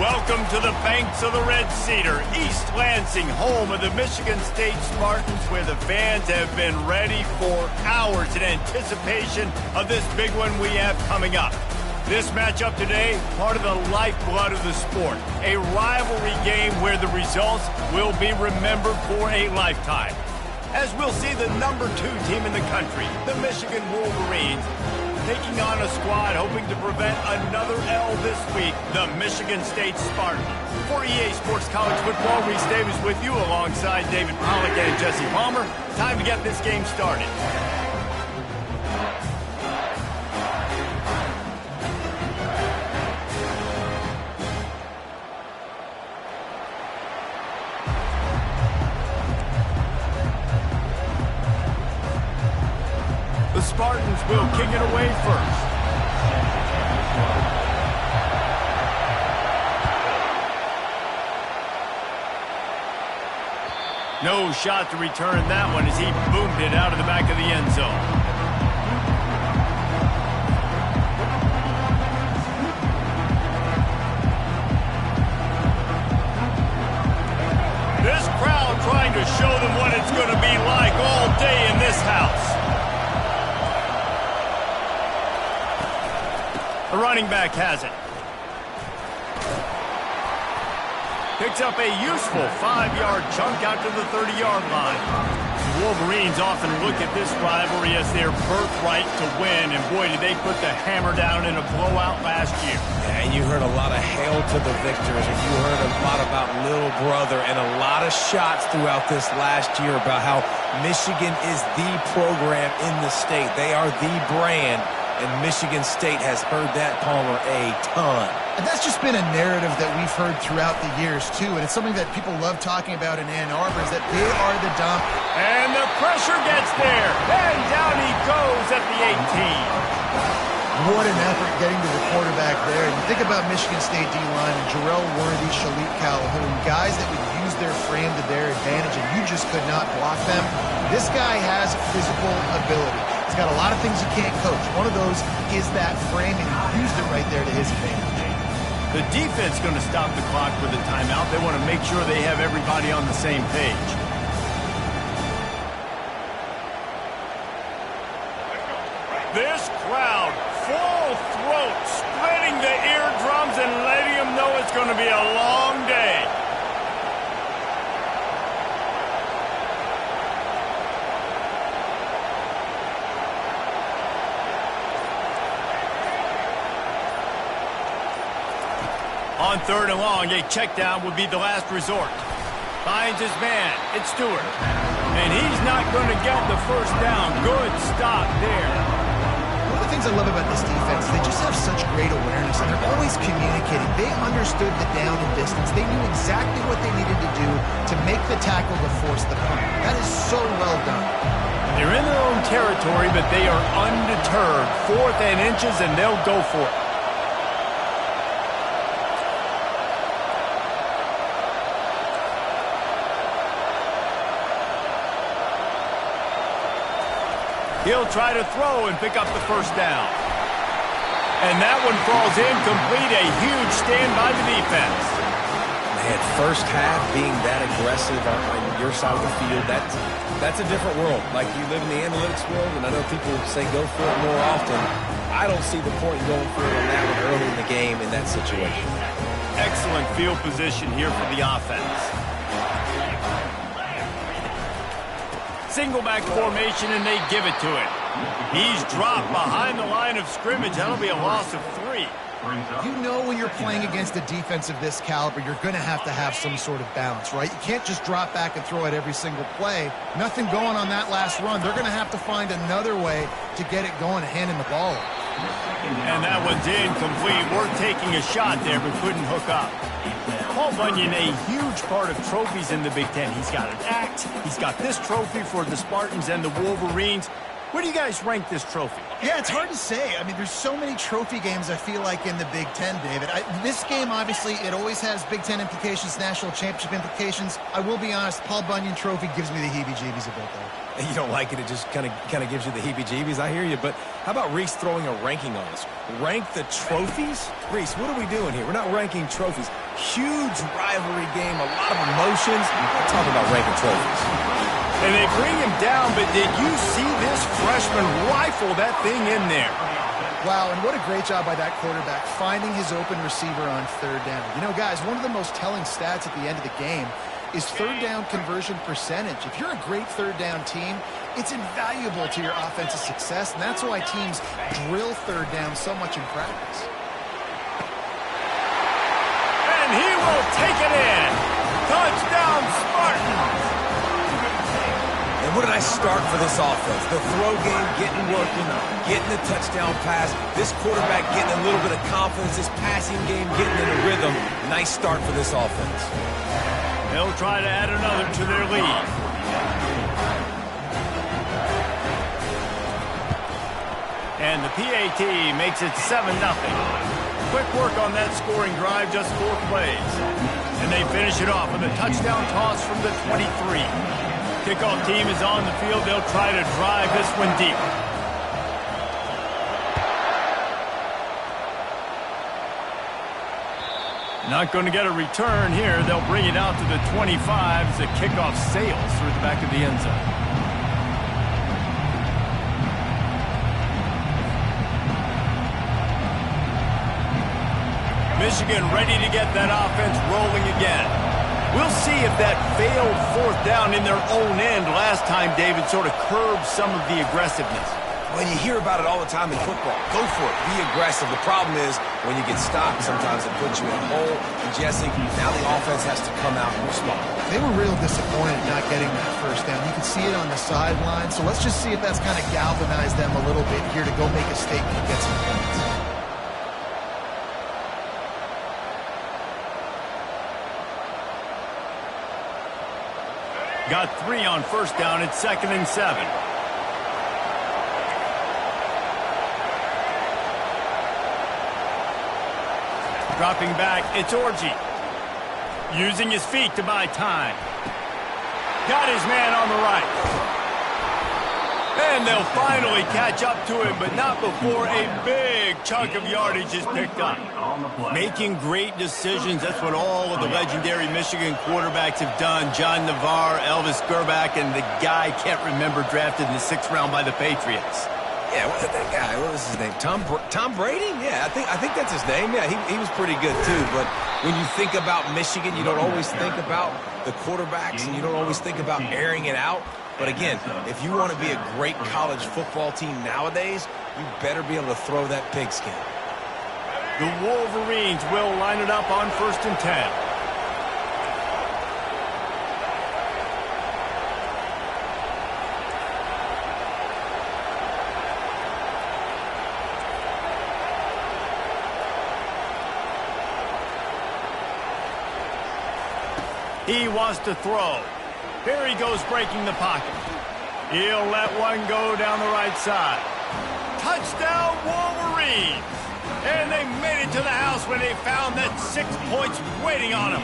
Welcome to the banks of the Red Cedar, East Lansing, home of the Michigan State Spartans, where the fans have been ready for hours in anticipation of this big one we have coming up. This matchup today, part of the lifeblood of the sport, a rivalry game where the results will be remembered for a lifetime. As we'll see the number 2 team in the country, the Michigan Wolverines, taking on a squad hoping to prevent another L this week, the Michigan State Spartans. For EA Sports College Football, Reese Davis with you alongside David Pollack and Jesse Palmer. Time to get this game started. The Spartans will kick it away first. No shot to return that one as he boomed it out of the back of the end zone. This crowd trying to show them what it's going to be like all day in this house. The running back has it. Picks up a useful 5-yard chunk out to the 30-yard line. The Wolverines often look at this rivalry as their birthright to win, and boy, did they put the hammer down in a blowout last year. Yeah, and you heard a lot of hail to the victors, and you heard a lot about little brother, and a lot of shots throughout this last year about how Michigan is the program in the state. They are the brand. And Michigan State has heard that, Palmer, a ton. And that's just been a narrative that we've heard throughout the years, too. And it's something that people love talking about in Ann Arbor, is that they are the dump. And the pressure gets there. And down he goes at the 18. What an effort getting to the quarterback there. And you think about Michigan State D-line and Jarrell Worthy, Shalik Calhoun, guys that would use their frame to their advantage, and you just could not block them. This guy has physical ability. He's got a lot of things you can't coach. One of those is that frame, and he used it right there to his advantage. The defense going to stop the clock with a timeout. They want to make sure they have everybody on the same page. This crowd, full throat, splitting the eardrums and letting them know it's going to be a long day. On 3rd and long, a check down would be the last resort. Finds his man. It's Stewart. And he's not going to get the first down. Good stop there. One of the things I love about this defense is they just have such great awareness, and they're always communicating. They understood the down and distance. They knew exactly what they needed to do to make the tackle to force the punt. That is so well done. They're in their own territory, but they are undeterred. 4th and inches, and they'll go for it. He'll try to throw and pick up the first down. And that one falls incomplete. A huge stand by the defense. Man, first half being that aggressive on your side of the field, that's a different world. Like, you live in the analytics world, and I know people say go for it more often. I don't see the point in going for it on that one early in the game in that situation. Excellent field position here for the offense. Single back formation, and they give it to him. He's dropped behind the line of scrimmage. That'll be a loss of 3. You know when you're playing against a defense of this caliber, you're going to have some sort of balance, right? You can't just drop back and throw it every single play. Nothing going on that last run. They're going to have to find another way to get it going and handing the ball. And that one's incomplete. We're taking a shot there, but couldn't hook up. Paul Bunyan, a huge part of trophies in the Big Ten. He's got an axe. He's got this trophy for the Spartans and the Wolverines. Where do you guys rank this trophy? Yeah, it's hard to say. I mean, there's so many trophy games, I feel like, in the Big Ten, David. This game, obviously, it always has Big Ten implications, national championship implications. I will be honest, Paul Bunyan Trophy gives me the heebie-jeebies a bit, though. You don't like it, it just kind of gives you the heebie-jeebies. I hear you, but how about Reese throwing a ranking on us? Rank the trophies? Reese, what are we doing here? We're not ranking trophies. Huge rivalry game, a lot of emotions. We're not talking about ranking trophies. And they bring him down, but did you see this freshman rifle that thing in there? Wow, and what a great job by that quarterback, finding his open receiver on third down. You know, guys, one of the most telling stats at the end of the game is third down conversion percentage. If you're a great third down team, it's invaluable to your offensive success, and that's why teams drill third down so much in practice. And he will take it in. Touchdown, Spartans. And what did I start for this offense? The throw game getting working, getting the touchdown pass, this quarterback getting a little bit of confidence, this passing game getting in a rhythm. Nice start for this offense. They'll try to add another to their lead. And the PAT makes it 7-0. Quick work on that scoring drive, just 4 plays. And they finish it off with a touchdown toss from the 23. Kickoff team is on the field. They'll try to drive this one deep. Not going to get a return here. They'll bring it out to the 25 as the kickoff sails through the back of the end zone. Michigan ready to get that offense rolling again. We'll see if that failed fourth down in their own end last time, David, sort of curbed some of the aggressiveness. Well, you hear about it all the time in football. Go for it. Be aggressive. The problem is when you get stopped, sometimes it puts you in a hole. And Jesse, now the offense has to come out and respond. They were real disappointed not getting that first down. You can see it on the sideline. So let's just see if that's kind of galvanized them a little bit here to go make a statement and get some points. Got 3 on first down. It's 2nd and 7. Dropping back, it's Orji. Using his feet to buy time. Got his man on the right. And they'll finally catch up to him, but not before a big chunk of yardage is picked up. Making great decisions, that's what all of the legendary Michigan quarterbacks have done. John Navarre, Elvis Gerbach, and the guy can't remember drafted in the 6th round by the Patriots. Yeah, what that guy? What was his name? Tom Brady? Yeah, I think that's his name. Yeah, he was pretty good too. But when you think about Michigan, you don't always think about the quarterbacks, and you don't always think about airing it out. But again, if you want to be a great college football team nowadays, you better be able to throw that pigskin. The Wolverines will line it up on 1st and 10. He wants to throw. Here he goes breaking the pocket. He'll let one go down the right side. Touchdown, Wolverines! And they made it to the house when they found that 6 points waiting on them.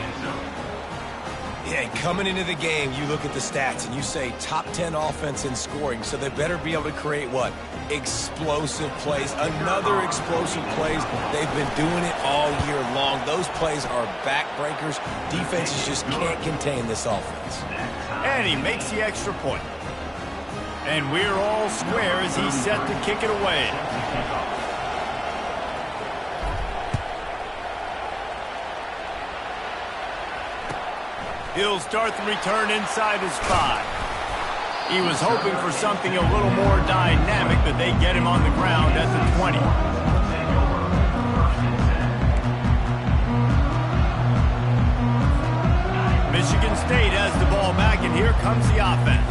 Yeah, and coming into the game, you look at the stats and you say top 10 offense in scoring, so they better be able to create what? Explosive plays. Another explosive plays. They've been doing it all year long. Those plays are backbreakers. Defenses just can't contain this offense. And he makes the extra point. And we're all square as he's set to kick it away. He'll start the return inside his 5. He was hoping for something a little more dynamic, but they get him on the ground at the 20. Michigan State has the ball back, and here comes the offense.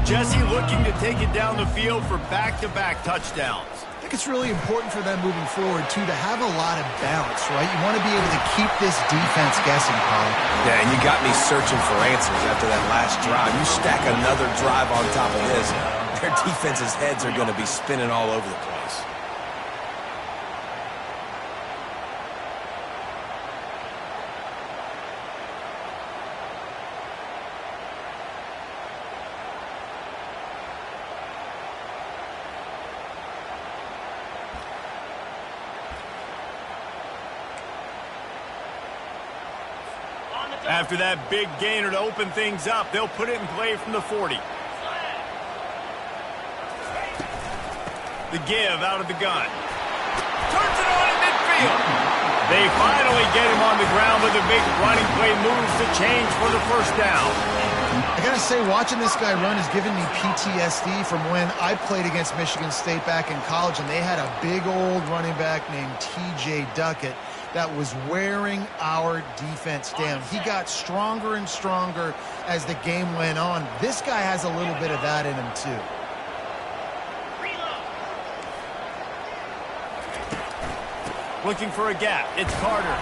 Jesse looking to take it down the field for back-to-back touchdowns. I think it's really important for them moving forward, too, to have a lot of balance, right? You want to be able to keep this defense guessing, Paul. Yeah, and you got me searching for answers after that last drive. You stack another drive on top of this, their defense's heads are going to be spinning all over the place. After that big gainer to open things up, they'll put it in play from the 40. The give out of the gun. Turns it on in midfield. They finally get him on the ground with a big running play moves to change for the first down. I gotta say, watching this guy run has given me PTSD from when I played against Michigan State back in college, and they had a big old running back named T.J. Duckett that was wearing our defense down. He got stronger and stronger as the game went on. This guy has a little bit of that in him, too. Looking for a gap. It's Carter.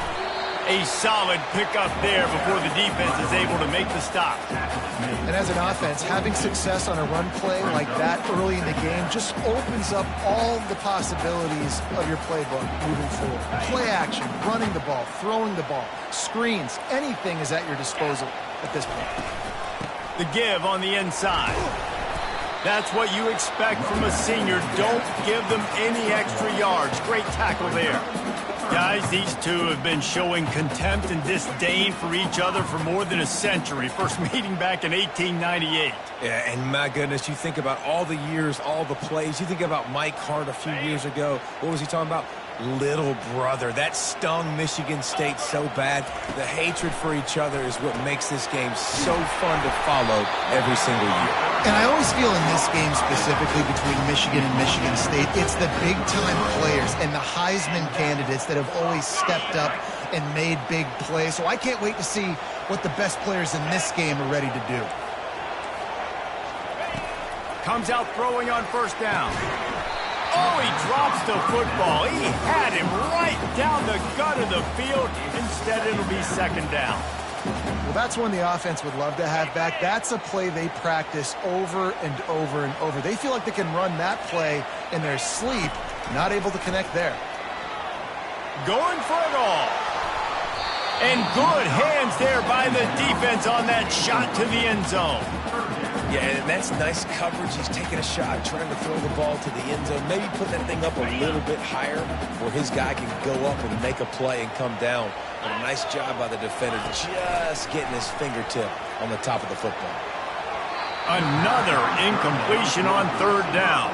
A solid pickup there before the defense is able to make the stop. And as an offense, having success on a run play like that early in the game just opens up all the possibilities of your playbook moving forward. Play action, running the ball, throwing the ball, screens, anything is at your disposal at this point. The give on the inside. That's what you expect from a senior. Don't give them any extra yards. Great tackle there. Guys, these two have been showing contempt and disdain for each other for more than a century. First meeting back in 1898. Yeah, and my goodness, you think about all the years, all the plays. You think about Mike Hart a few years ago. What was he talking about? Little brother. That stung Michigan State so bad. The hatred for each other is what makes this game so fun to follow every single year. And I always feel in this game specifically between Michigan and Michigan State, it's the big-time players and the Heisman candidates that have always stepped up and made big plays. So I can't wait to see what the best players in this game are ready to do. Comes out throwing on first down. Oh, he drops the football. He had him right down the gut of the field. Instead, it'll be second down. Well, that's one the offense would love to have back. That's a play they practice over and over and over. They feel like they can run that play in their sleep, not able to connect there. Going for it all. And good hands there by the defense on that shot to the end zone. Yeah, and that's nice coverage. He's taking a shot, trying to throw the ball to the end zone. Maybe put that thing up a little bit higher where his guy can go up and make a play and come down. But a nice job by the defender just getting his fingertip on the top of the football. Another incompletion on third down.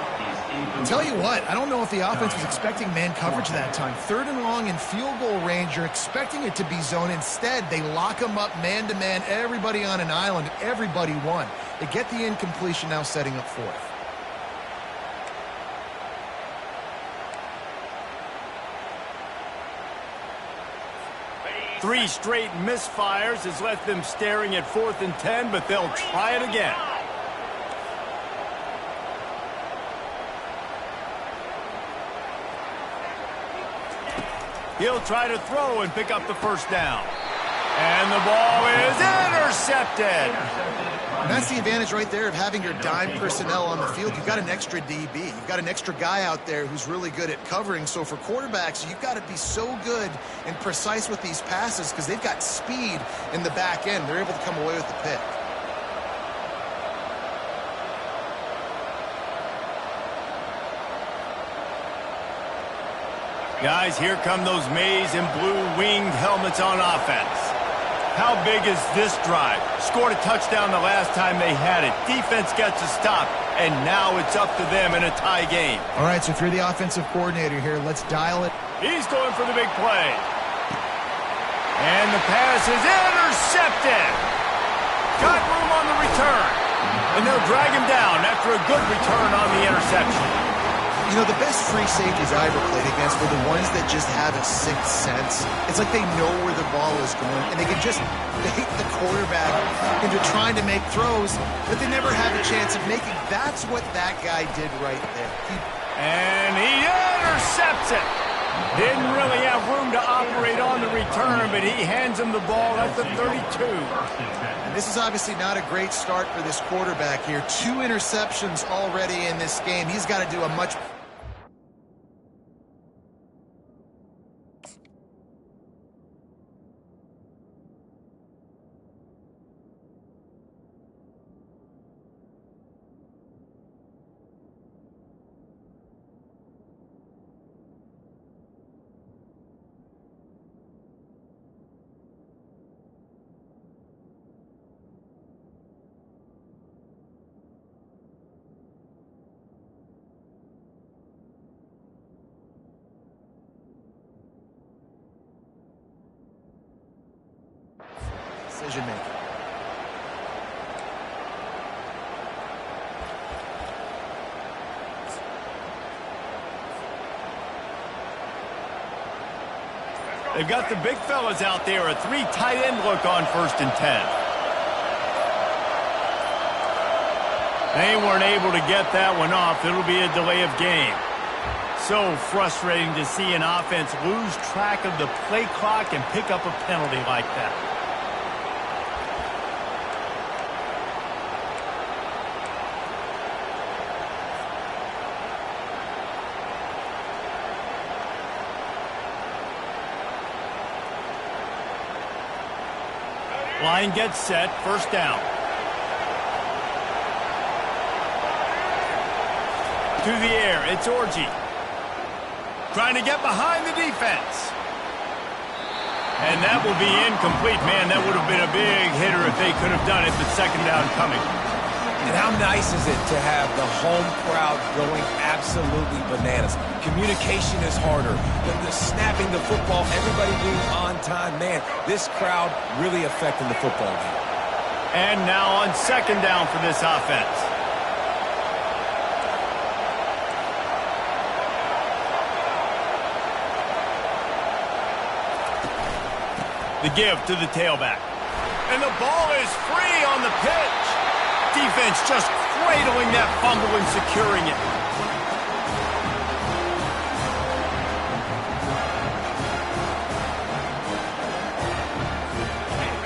I'll tell you what, I don't know if the offense was expecting man coverage that time. Third and long in field goal range, you're expecting it to be zone. Instead, they lock them up man-to-man, everybody on an island, everybody won. They get the incompletion, now setting up fourth. Three straight misfires has left them staring at 4th and 10, but they'll try it again. He'll try to throw and pick up the first down. And the ball is intercepted. And that's the advantage right there of having your dime personnel on the field. You've got an extra DB. You've got an extra guy out there who's really good at covering. So for quarterbacks, you've got to be so good and precise with these passes because they've got speed in the back end. They're able to come away with the pick. Guys, here come those maize and blue winged helmets on offense. How big is this drive? Scored a touchdown the last time they had it. Defense gets a stop, and now it's up to them in a tie game. All right, so if you're the offensive coordinator here, let's dial it. He's going for the big play. And the pass is intercepted. Got room on the return. And they'll drag him down after a good return on the interception. You know, the best free safeties I ever played against were the ones that just have a sixth sense. It's like they know where the ball is going, and they can just bait the quarterback into trying to make throws that they never have a chance of making. That's what that guy did right there. And he intercepts it. Didn't really have room to operate on the return, but he hands him the ball at the 32. And this is obviously not a great start for this quarterback here. 2 interceptions already in this game. He's got to do a much... decision making. They've got the big fellas out there, a 3 tight end look on 1st and 10. They weren't able to get that one off. It'll be a delay of game. So frustrating to see an offense lose track of the play clock and pick up a penalty like that. Line gets set, 1st down. To the air, it's Orji. Trying to get behind the defense. And that will be incomplete. Man, that would have been a big hitter if they could have done it, but 2nd down coming. And how nice is it to have the home crowd going absolutely bananas? Communication is harder. The snapping the football, everybody being on time. Man, this crowd really affecting the football game. And now on 2nd down for this offense. The give to the tailback. And the ball is free on the pitch. Defense just cradling that fumble and securing it.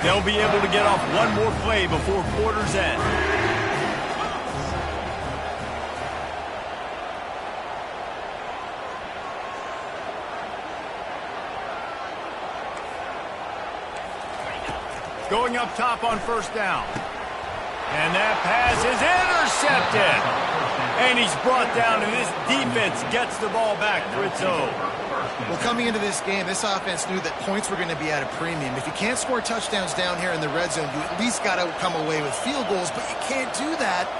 They'll be able to get off one more play before quarter's end. Going up top on 1st down. And that pass is intercepted. And he's brought down, and this defense gets the ball back for its own. Well, coming into this game, this offense knew that points were going to be at a premium. If you can't score touchdowns down here in the red zone, you at least got to come away with field goals, but you can't do that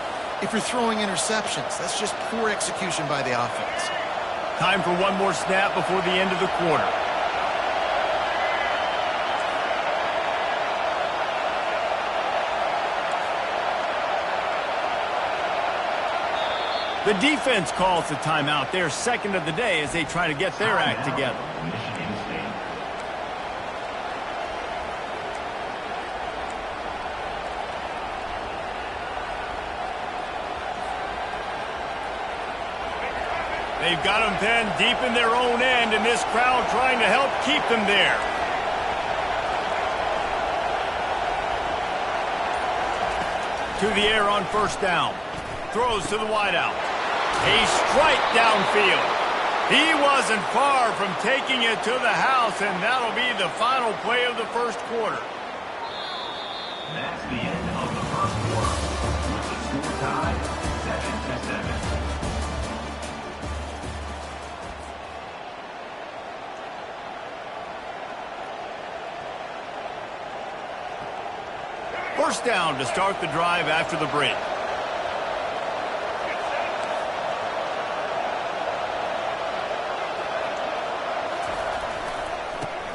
if you're throwing interceptions. That's just poor execution by the offense. Time for one more snap before the end of the quarter. The defense calls the timeout. Their 2nd of the day as they try to get their act together. They've got them pinned deep in their own end, and this crowd trying to help keep them there. To the air on 1st down. Throws to the wideout. A strike downfield. He wasn't far from taking it to the house, and that'll be the final play of the 1st quarter. That's the end of the 1st quarter. With the score tied 7-7. First down to start the drive after the break.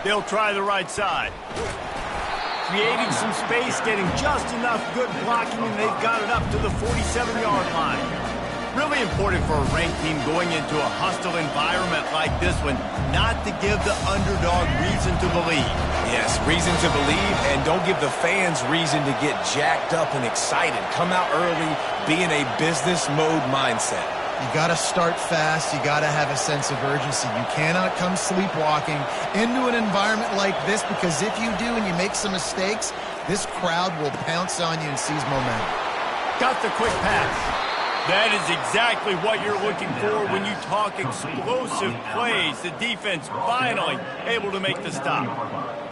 They'll try the right side. Creating some space, getting just enough good blocking, and they've got it up to the 47-yard line. Really important for a ranked team going into a hostile environment like this one, not to give the underdog reason to believe. Yes, reason to believe, and don't give the fans reason to get jacked up and excited. Come out early, be in a business mode mindset. You got to start fast. You got to have a sense of urgency. You cannot come sleepwalking into an environment like this, because if you do and you make some mistakes, this crowd will pounce on you and seize momentum. Got the quick pass. That is exactly what you're looking for when you talk explosive plays. The defense finally able to make the stop.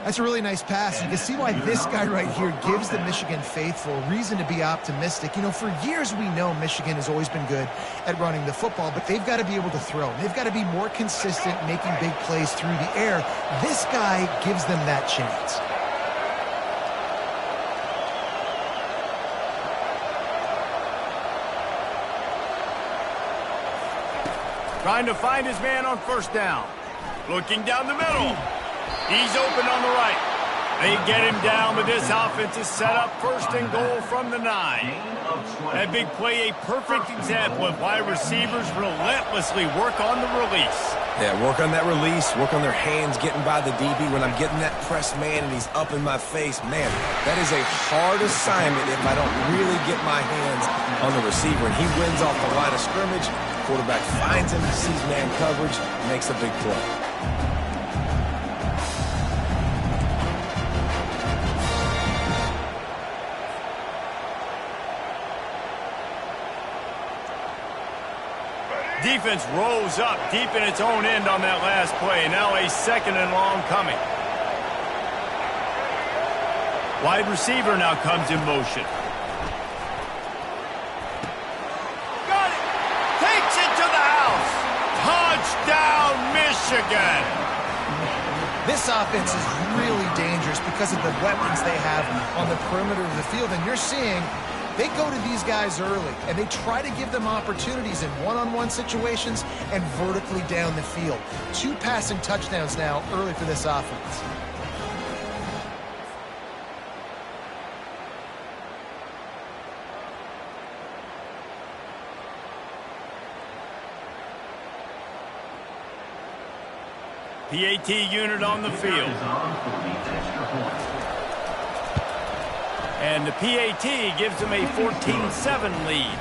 That's a really nice pass. You can see why this guy right here gives the Michigan faithful reason to be optimistic. You know, for years we know Michigan has always been good at running the football, but they've got to be able to throw. They've got to be more consistent making big plays through the air. This guy gives them that chance. Trying to find his man on first down. Looking down the middle. He's open on the right. They get him down, but this offense is set up first and goal from the 9. That big play, a perfect example of why receivers relentlessly work on the release. Yeah, work on that release, work on their hands getting by the DB. When I'm getting that press man and he's up in my face, man, that is a hard assignment if I don't really get my hands on the receiver. And he wins off the line of scrimmage. Quarterback finds him, sees man coverage, makes a big play. Defense rolls up deep in its own end on that last play. Now a second and long coming. Wide receiver now comes in motion. Got it! Takes it to the house! Touchdown, Michigan! This offense is really dangerous because of the weapons they have on the perimeter of the field. And you're seeing they go to these guys early, and they try to give them opportunities in one-on-one situations and vertically down the field. 2 passing touchdowns now early for this offense. PAT unit on the field. And the PAT gives them a 14-7 lead.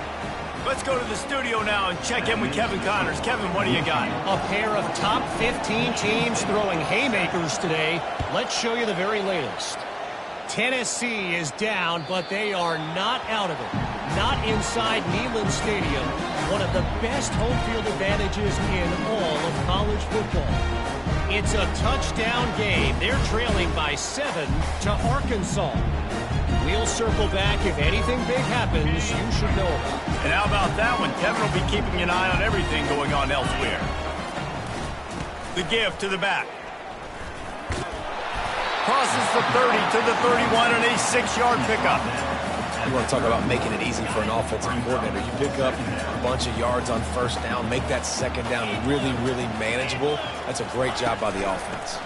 Let's go to the studio now and check in with Kevin Connors. Kevin, what do you got? A pair of top 15 teams throwing haymakers today. Let's show you the very latest. Tennessee is down, but they are not out of it. Not inside Neyland Stadium, one of the best home field advantages in all of college football. It's a touchdown game. They're trailing by 7 to Arkansas. We'll circle back if anything big happens you should know about. And how about that one? Kevin will be keeping an eye on everything going on elsewhere. The give to the back. Crosses the 30 to the 31 and a 6-yard pickup. You want to talk about making it easy for an offensive coordinator. You pick up a bunch of yards on first down, make that second down really, really manageable. That's a great job by the offense.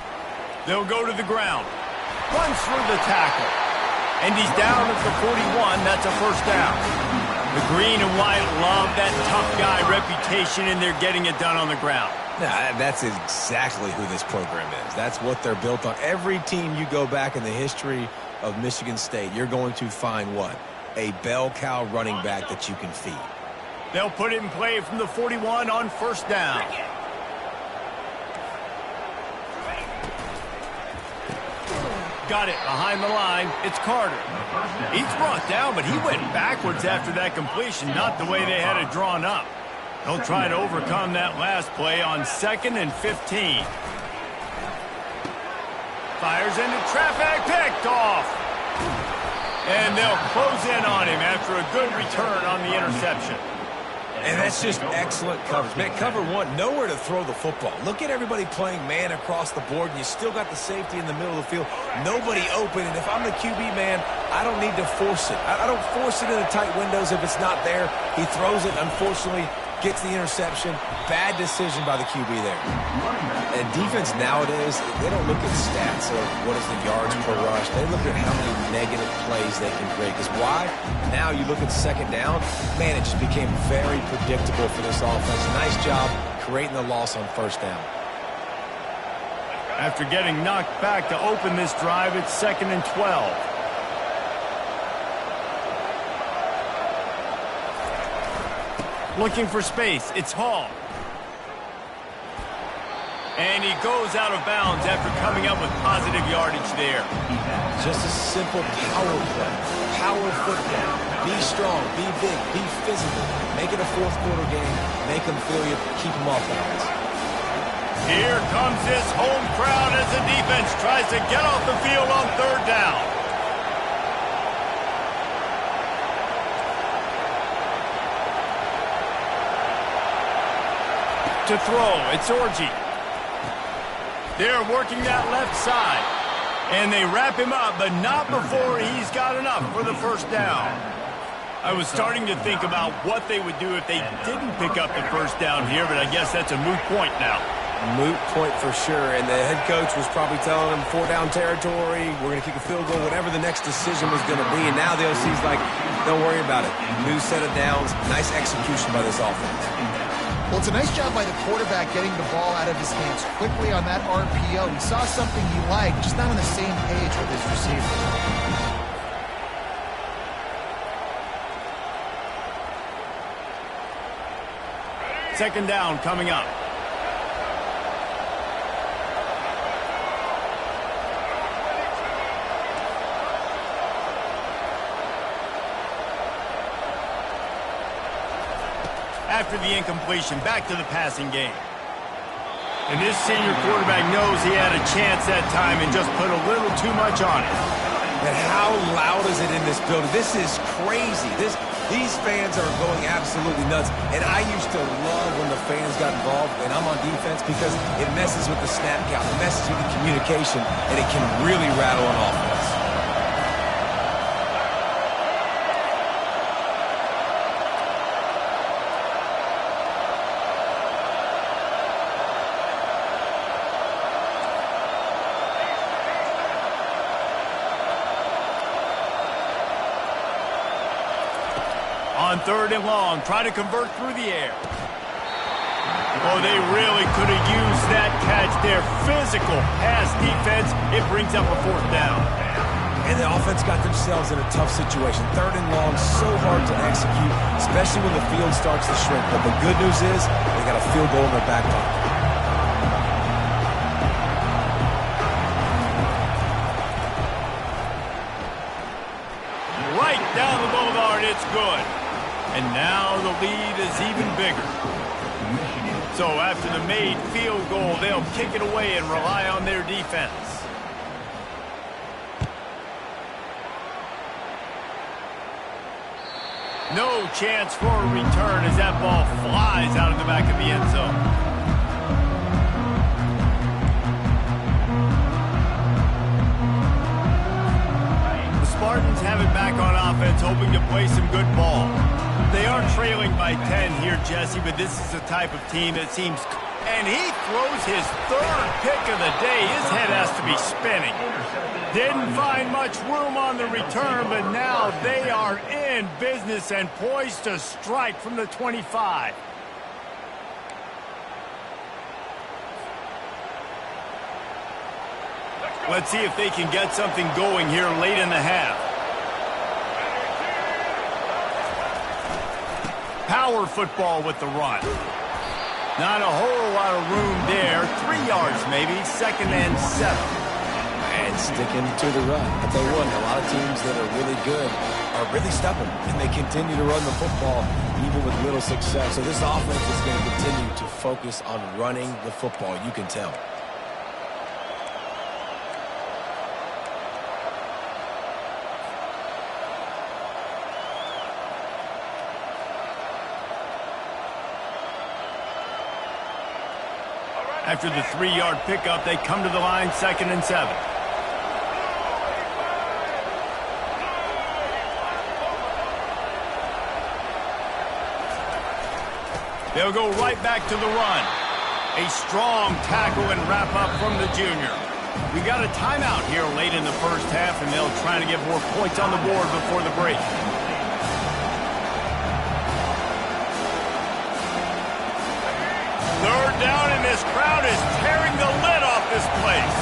They'll go to the ground. Runs through the tackle. And he's down at the 41. That's a first down. The green and white love that tough guy reputation, and they're getting it done on the ground. Nah, that's exactly who this program is. That's what they're built on. Every team you go back in the history of Michigan State, you're going to find what? A bell cow running back that you can feed. They'll put it in play from the 41 on first down. Got it behind the line. It's Carter. He's brought down, but he went backwards after that completion, not the way they had it drawn up. They'll try to overcome that last play on 2nd and 15. Fires into traffic, picked off. And they'll close in on him after a good return on the interception. And that's just excellent coverage. Man, cover one, nowhere to throw the football. Look at everybody playing man across the board, and you still got the safety in the middle of the field. Nobody open, and if I'm the QB, man, I don't need to force it. I don't force it in the tight windows if it's not there. He throws it, unfortunately, gets the interception. Bad decision by the QB there. And defense nowadays, they don't look at stats of what is the yards per rush. They look at how many negative plays they can create. Because why? Now you look at second down, man, it just became very predictable for this offense. Nice job creating the loss on first down. After getting knocked back to open this drive, it's 2nd and 12. Looking for space. It's Hall. And he goes out of bounds after coming up with positive yardage there. Just a simple power play. Power football. Be strong, be big, be physical. Make it a fourth quarter game. Make them feel you. Keep them off balance. Here comes this home crowd as the defense tries to get off the field on third down. To throw, it's Orji. They're working that left side. And they wrap him up, but not before he's got enough for the first down. I was starting to think about what they would do if they didn't pick up the first down here, but I guess that's a moot point now. Moot point for sure, and the head coach was probably telling them 4-down territory, we're going to kick a field goal, whatever the next decision was going to be, and now the OC's like, don't worry about it. New set of downs, nice execution by this offense. Well, it's a nice job by the quarterback getting the ball out of his hands quickly on that RPO. He saw something he liked, just not on the same page with his receiver. Second down coming up. After the incompletion, back to the passing game. And this senior quarterback knows he had a chance that time and just put a little too much on it. And how loud is it in this building? This is crazy. These fans are going absolutely nuts. And I used to love when the fans got involved, and I'm on defense, because it messes with the snap count, it messes with the communication, and it can really rattle an offense. On third and long, try to convert through the air. Oh, they really could have used that catch there. Physical pass defense. It brings up a fourth down. And the offense got themselves in a tough situation. Third and long, so hard to execute, especially when the field starts to shrink. But the good news is they got a field goal in their back pocket. Right down the boulevard, it's good. And now the lead is even bigger. So after the made field goal, they'll kick it away and rely on their defense. No chance for a return as that ball flies out of the back of the end zone. The Spartans have it back on offense, hoping to play some good ball. They are trailing by 10 here, Jesse, but this is the type of team that seems... And he throws his third pick of the day. His head has to be spinning. Didn't find much room on the return, but now they are in business and poised to strike from the 25. Let's see if they can get something going here late in the half. Power football with the run. Not a whole lot of room there. 3 yards maybe. 2nd and 7. And sticking to the run. I'll tell you what, a lot of teams that are really good are really stubborn, and they continue to run the football even with little success. So this offense is going to continue to focus on running the football. You can tell. After the 3-yard pickup, they come to the line, 2nd and 7. They'll go right back to the run. A strong tackle and wrap up from the junior. We got a timeout here late in the first half, and they'll try to get more points on the board before the break. Third down, and this crowd is tearing the lid off this place.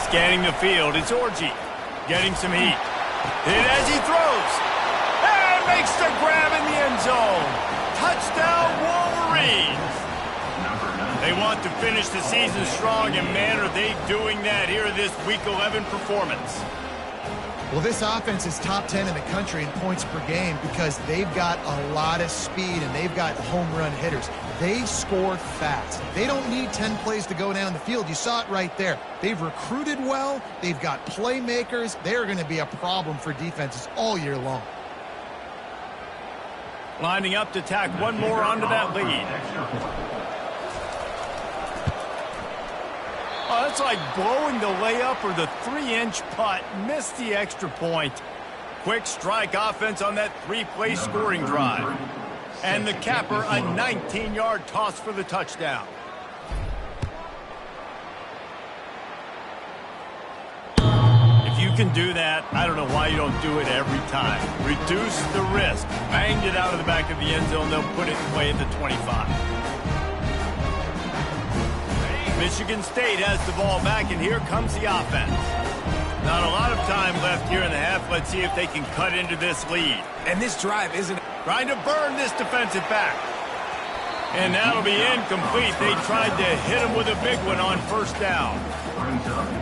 Scanning the field, it's Orji. Getting some heat. Hit as he throws. And makes the grab in the end zone. Touchdown, Wolverines. They want to finish the season strong, and man, are they doing that here in this Week 11 performance. Well, this offense is top 10 in the country in points per game because they've got a lot of speed and they've got home run hitters. They score fast. They don't need 10 plays to go down the field. You saw it right there. They've recruited well. They've got playmakers. They're going to be a problem for defenses all year long. Lining up to tack one more onto that lead. Oh, it's like blowing the layup or the 3-inch putt. Missed the extra point. Quick strike offense on that 3-play scoring drive. And the capper, a 19-yard toss for the touchdown. If you can do that, I don't know why you don't do it every time. Reduce the risk. Banged it out of the back of the end zone. They'll put it away at the 25. Michigan State has the ball back, and here comes the offense. Not a lot of time left here in the half. Let's see if they can cut into this lead. And this drive isn't trying to burn this defensive back. And that'll be incomplete. They tried to hit him with a big one on first down.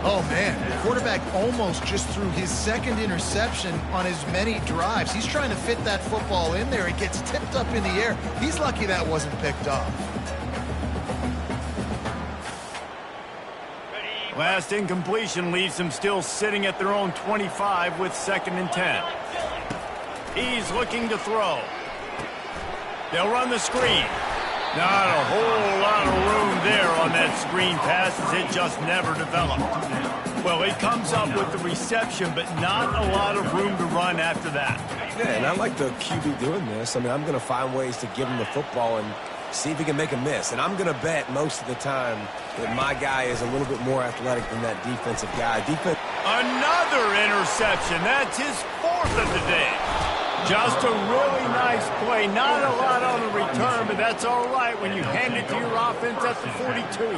Oh, man. The quarterback almost just threw his second interception on as many drives. He's trying to fit that football in there. It gets tipped up in the air. He's lucky that wasn't picked off. Last incompletion leaves them still sitting at their own 25 with 2nd and 10. He's looking to throw. They'll run the screen. Not a whole lot of room there on that screen pass as it just never developed. Well, he comes up with the reception, but not a lot of room to run after that. Yeah, and I like the QB doing this. I mean, I'm going to find ways to give him the football and see if he can make a miss. And I'm going to bet most of the time that my guy is a little bit more athletic than that defensive guy. Another interception. That's his 4th of the day. Just a really nice play. Not a lot on the return, but that's all right when you hand it to your offense at the 42.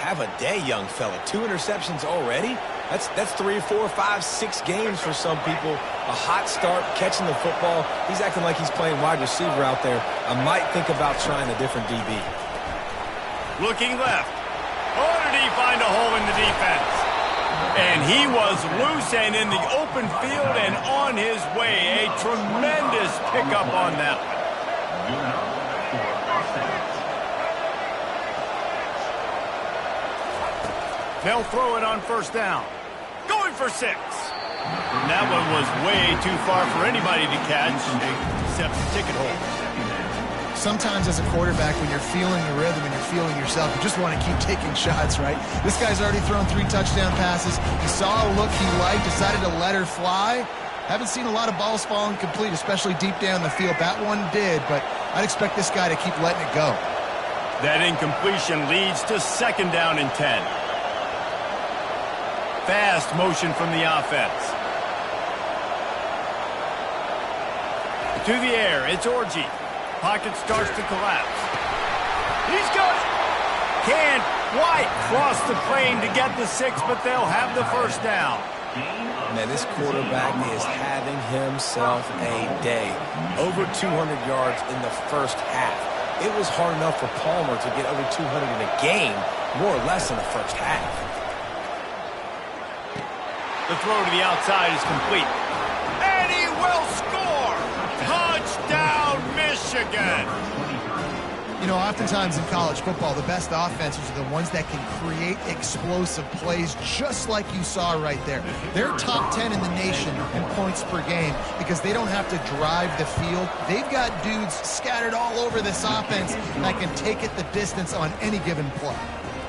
Have a day, young fella. 2 interceptions already? That's 3, 4, 5, 6 games for some people. A hot start, catching the football. He's acting like he's playing wide receiver out there. I might think about trying a different DB. Looking left. Oh, did he find a hole in the defense? And he was loose and in the open field and on his way. A tremendous pickup on that one. They'll throw it on first down. Going for 6. And that one was way too far for anybody to catch, except the ticket holders. Sometimes as a quarterback, when you're feeling the rhythm and you're feeling yourself, you just want to keep taking shots, right? This guy's already thrown 3 touchdown passes. He saw a look he liked, decided to let her fly. Haven't seen a lot of balls falling complete, especially deep down the field. That one did, but I'd expect this guy to keep letting it go. That incompletion leads to 2nd down and 10. Fast motion from the offense. To the air, it's Orji. Pocket starts to collapse. He's got it. Can't quite cross the plane to get the 6, but they'll have the first down. Man, this quarterback is having himself a day. Over 200 yards in the first half. It was hard enough for Palmer to get over 200 in a game, more or less in the first half. The throw to the outside is complete. And he will score! Touchdown, Michigan! You know, oftentimes in college football, the best offenses are the ones that can create explosive plays just like you saw right there. They're top 10 in the nation in points per game because they don't have to drive the field. They've got dudes scattered all over this offense that can take it the distance on any given play.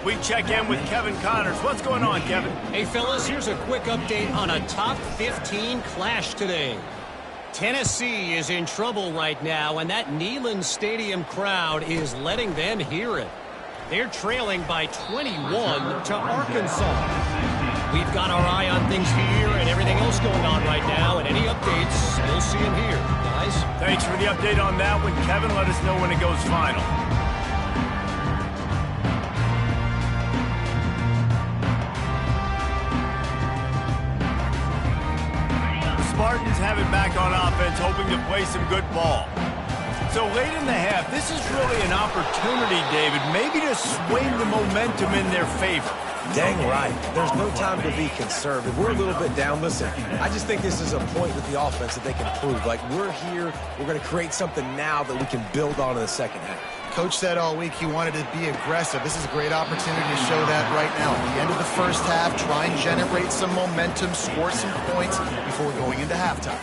We check in with Kevin Connors. What's going on, Kevin? Hey, fellas, here's a quick update on a top 15 clash today. Tennessee is in trouble right now, and that Neyland Stadium crowd is letting them hear it. They're trailing by 21 to Arkansas. We've got our eye on things here and everything else going on right now, and any updates, we'll see them here, guys. Thanks for the update on that one, Kevin. Let us know when it goes final. back on offense, hoping to play some good ball. So late in the half, this is really an opportunity, David, maybe to swing the momentum in their favor. Dang right. There's no time to be conservative. We're a little bit down. Listen, I just think this is a point with the offense that they can prove. Like, we're here, we're going to create something now that we can build on in the second half. Coach said all week he wanted to be aggressive. This is a great opportunity to show that right now. At the end of the first half, try and generate some momentum, score some points before going into halftime.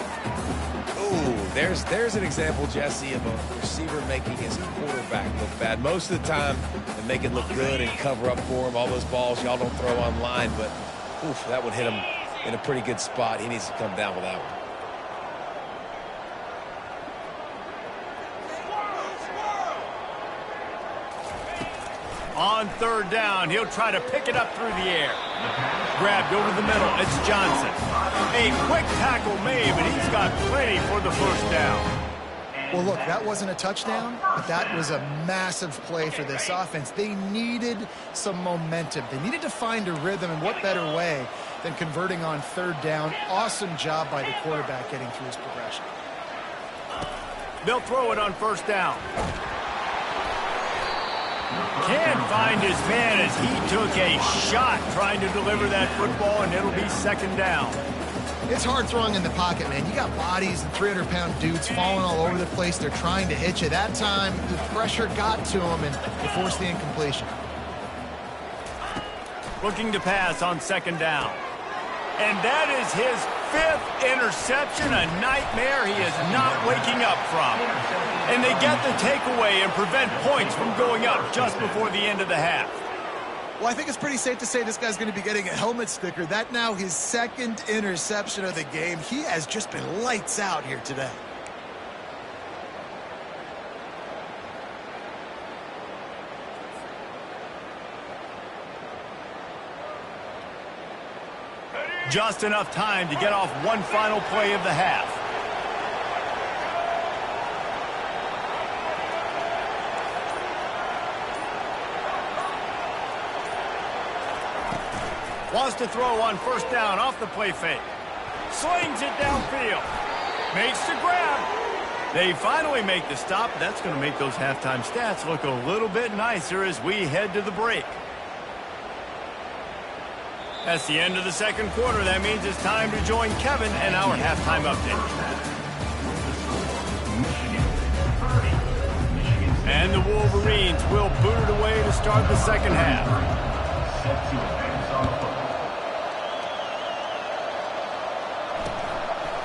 Ooh, there's an example, Jesse, of a receiver making his quarterback look bad. Most of the time, they make it look good and cover up for him. All those balls y'all don't throw online, but oof, that would hit him in a pretty good spot. He needs to come down with that one. On third down, he'll try to pick it up through the air. Grabbed over the middle, it's Johnson. A quick tackle made, but he's got plenty for the first down. Well, look, that wasn't a touchdown, but that was a massive play for this offense. They needed some momentum. They needed to find a rhythm, and what better way than converting on third down. Awesome job by the quarterback getting through his progression. They'll throw it on first down. Can't find his man as he took a shot trying to deliver that football, and it'll be second down. It's hard throwing in the pocket, man. You got bodies and 300-pound dudes falling all over the place. They're trying to hit you. That time, the pressure got to him, and they forced the incompletion. Looking to pass on second down. And that is his 5th interception, a nightmare he is not waking up from. And they get the takeaway and prevent points from going up just before the end of the half. Well, I think it's pretty safe to say this guy's going to be getting a helmet sticker. That now his 2nd interception of the game. He has just been lights out here today. Just enough time to get off one final play of the half. Wants to throw on first down off the play fake. Slings it downfield. Makes the grab. They finally make the stop. That's going to make those halftime stats look a little bit nicer as we head to the break. That's the end of the second quarter. That means it's time to join Kevin and our halftime update. And the Wolverines will boot it away to start the second half.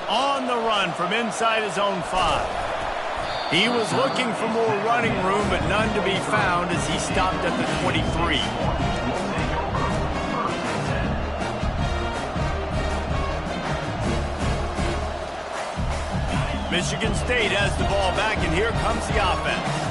On the run from inside his own 5. He was looking for more running room, but none to be found as he stopped at the 23. Michigan State has the ball back, and here comes the offense.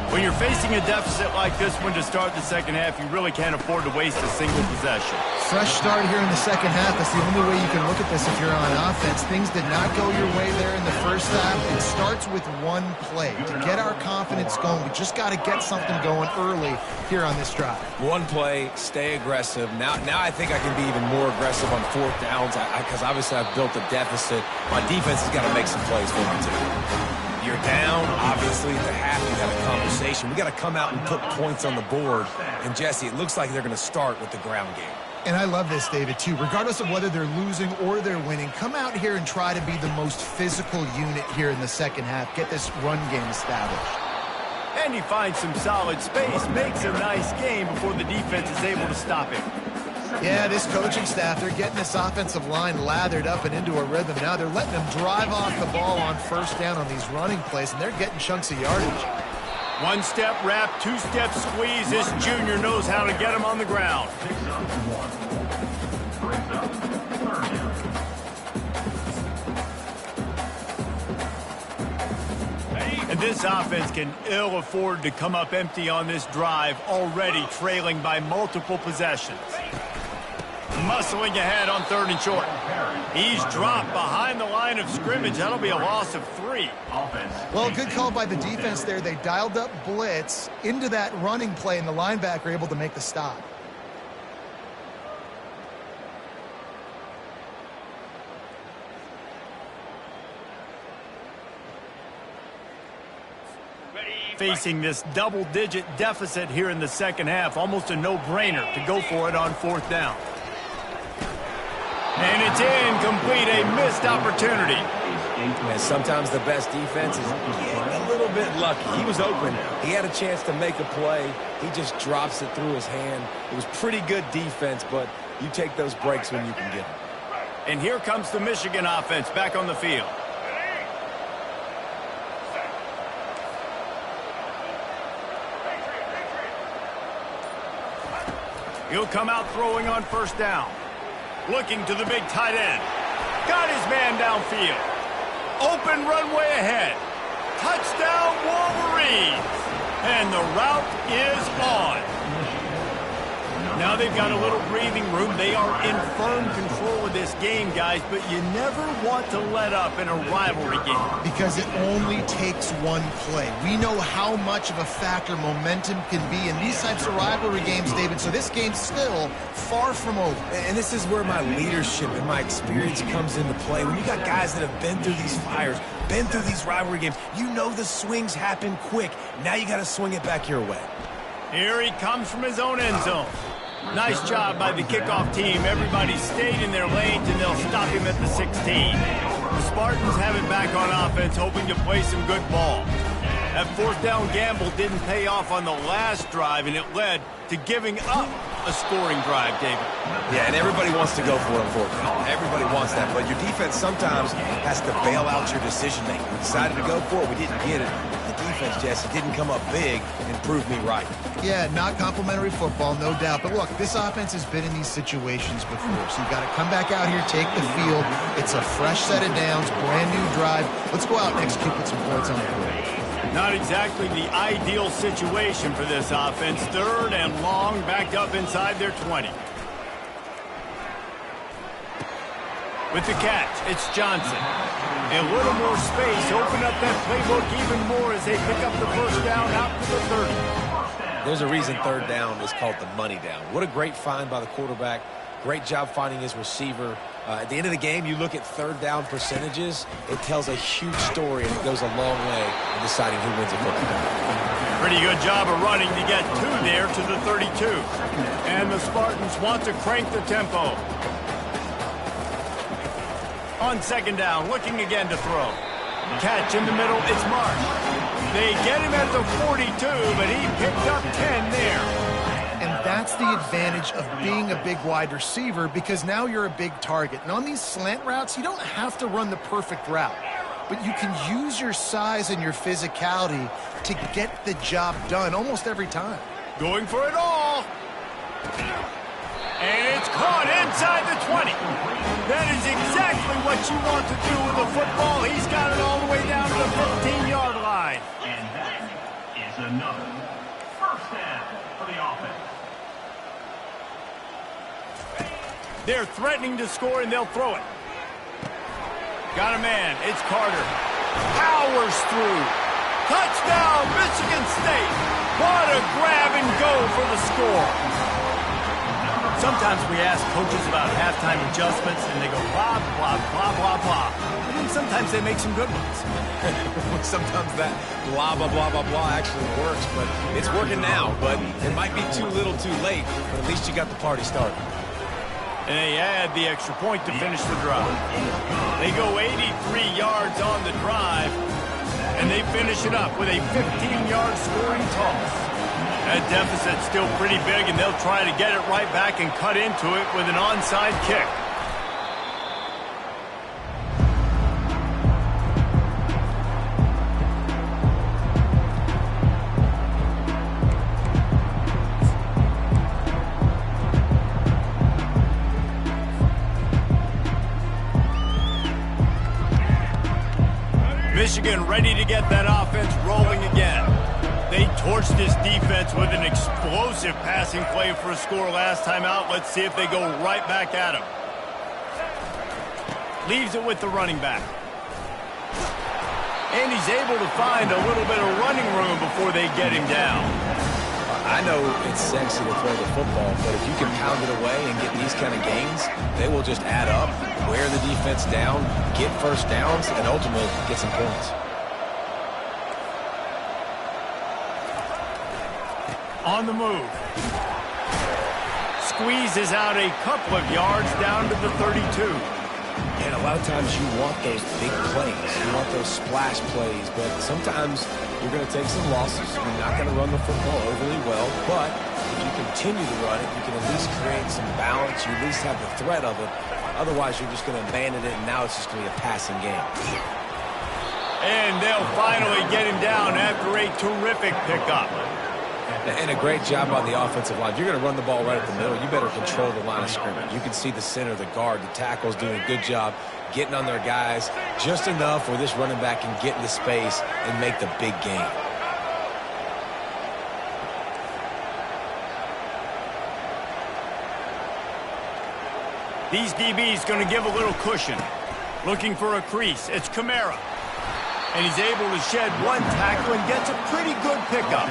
When you're facing a deficit like this one to start the second half, you really can't afford to waste a single possession. Fresh start here in the second half. That's the only way you can look at this if you're on offense. Things did not go your way there in the first half. It starts with one play. To get our confidence going, we just got to get something going early here on this drive. One play, stay aggressive. Now I think I can be even more aggressive on fourth downs because obviously I've built a deficit. My defense has got to make some plays for me too. You're down, obviously, at the half. You have a conversation. We got to come out and put points on the board. And, Jesse, it looks like they're going to start with the ground game. And I love this, David, too. Regardless of whether they're losing or they're winning, come out here and try to be the most physical unit here in the second half. Get this run game established. And he finds some solid space, makes a nice game before the defense is able to stop him. Yeah, this coaching staff, they're getting this offensive line lathered up and into a rhythm. Now they're letting them drive off the ball on first down on these running plays, and they're getting chunks of yardage. One-step wrap, two-step squeeze. This junior knows how to get him on the ground. And this offense can ill afford to come up empty on this drive, already trailing by multiple possessions. Muscling ahead on third and short. He's dropped behind the line of scrimmage. That'll be a loss of 3. Well, good call by the defense there. They dialed up blitz into that running play, and the linebacker able to make the stop. Facing this double-digit deficit here in the second half, almost a no-brainer to go for it on fourth down. And it's incomplete, a missed opportunity. And sometimes the best defense is getting a little bit lucky. He was open. He had a chance to make a play. He just drops it through his hand. It was pretty good defense, but you take those breaks when you can get them. And here comes the Michigan offense back on the field. He'll come out throwing on first down. Looking to the big tight end. Got his man downfield. Open runway ahead. Touchdown Wolverines. And the route is on. Now they've got a little breathing room. They are in firm control of this game, guys, but you never want to let up in a rivalry game. Because it only takes one play. We know how much of a factor momentum can be in these types of rivalry games, David, so this game's still far from over. And this is where my leadership and my experience comes into play. When you got guys that have been through these fires, been through these rivalry games, you know the swings happen quick. Now you got to swing it back your way. Here he comes from his own end zone. Nice job by the kickoff team. Everybody stayed in their lanes, and they'll stop him at the 16. The Spartans have it back on offense, hoping to play some good ball. That fourth down gamble didn't pay off on the last drive, and it led to giving up a scoring drive, David. Yeah, and everybody wants to go for it on fourth down. Everybody wants that, but your defense sometimes has to bail out your decision-making. We decided to go for it. We didn't get it. The defense, Jesse, didn't come up big and prove me right. Yeah, not complimentary football, no doubt. But look, this offense has been in these situations before, so you got to come back out here, take the field. It's a fresh set of downs, brand new drive. Let's go out and execute with some points on the board. Not exactly the ideal situation for this offense. Third and long, backed up inside their 20. With the catch, it's Johnson. A little more space, open up that playbook even more as they pick up the first down out to the 30. There's a reason third down is called the money down. What a great find by the quarterback. Great job finding his receiver. At the end of the game, you look at third down percentages. It tells a huge story, and it goes a long way in deciding who wins a football game. Pretty good job of running to get two there to the 32. And the Spartans want to crank the tempo. On second down, looking again to throw. Catch in the middle, it's Marsh. They get him at the 42, but he picked up 10 there. And that's the advantage of being a big wide receiver, because now you're a big target. And on these slant routes, you don't have to run the perfect route, but you can use your size and your physicality to get the job done almost every time. Going for it all. And it's caught inside the 20. That is exactly what you want to do with a football. He's got it all the way down to the 15-yard line. And that is another first down for the offense. They're threatening to score, and they'll throw it. Got a man. It's Carter. Powers through. Touchdown, Michigan State. What a grab and go for the score. Sometimes we ask coaches about halftime adjustments, and they go blah, blah, blah, blah, blah. And then sometimes they make some good ones. Sometimes that blah, blah, blah, blah, blah actually works, but it's working now. But it might be too little too late, but at least you got the party started. And they add the extra point to finish the drive. They go 83 yards on the drive, and they finish it up with a 15-yard scoring toss. That deficit's still pretty big, and they'll try to get it right back and cut into it with an onside kick. Michigan ready to get that offense rolling again. They torched this defense with an explosive passing play for a score last time out. Let's see if they go right back at him. Leaves it with the running back. And he's able to find a little bit of running room before they get him down. I know it's sexy to throw the football, but if you can pound it away and get these kind of gains, they will just add up, wear the defense down, get first downs, and ultimately get some points. On the move. Squeezes out a couple of yards down to the 32. And a lot of times you want those big plays. You want those splash plays, but sometimes you're going to take some losses. You're not going to run the football overly well, but if you continue to run it, you can at least create some balance. You at least have the threat of it. Otherwise, you're just going to abandon it, and now it's just going to be a passing game. And they'll finally get him down after a terrific pickup. And a great job by the offensive line. If you're going to run the ball right at the middle, you better control the line of scrimmage. You can see the center, the guard, the tackle's doing a good job getting on their guys just enough where this running back can get into space and make the big game. These DBs going to give a little cushion. Looking for a crease. It's Kamara. And he's able to shed one tackle and gets a pretty good pickup.